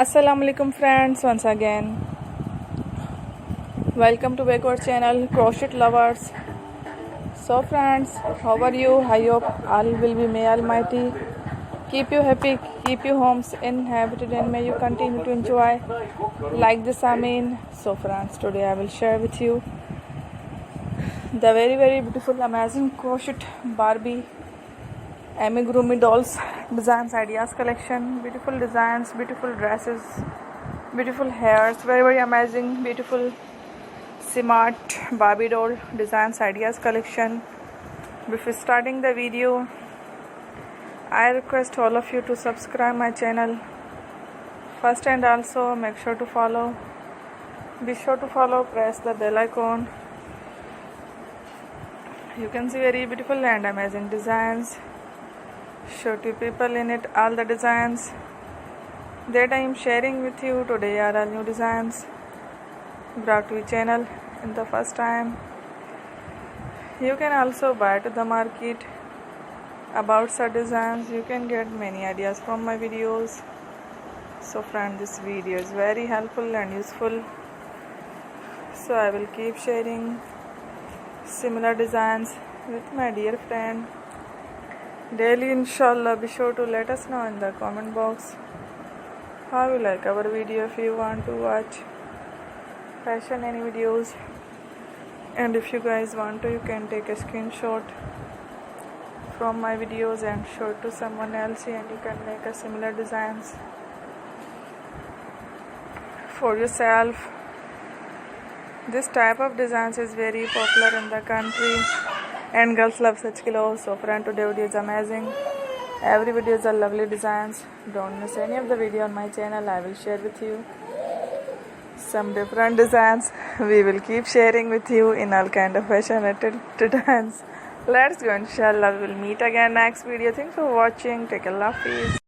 Assalamualaikum friends, once again welcome to back our channel Crochet Lovers. So friends, how are you? I hope all will be may almighty keep you happy, keep you homes inhabited, and may you continue to enjoy like this. So friends, today I will share with you the very beautiful amazing crochet Barbie Amigurumi dolls designs ideas collection. Beautiful designs, beautiful dresses, beautiful hairs, very amazing, beautiful smart Barbie doll designs ideas collection. Before starting the video, I request all of you to subscribe my channel first, and also make sure to follow. Be sure to follow, press the bell icon. You can see very beautiful and amazing designs. Show to people in it all the designs that I am sharing with you today are all new designs brought to your channel in the first time. You can also buy to the market about such designs. You can get many ideas from my videos. So friend, this video is very helpful and useful, so I will keep sharing similar designs with my dear friend daily, inshallah. Be sure to let us know in the comment box how you like our video. If you want to watch fashion any videos, and if you guys want to, you can take a screenshot from my videos and show it to someone else, and you can make a similar designs for yourself. This type of designs is very popular in the country and girls love such clothes. So friend, today video is amazing. Every video is a lovely designs. Don't miss any of the video on my channel. I will share with you some different designs. We will keep sharing with you in all kind of fashion designs. Let's go, inshallah. We will meet again next video. Thanks for watching. Take a love, peace.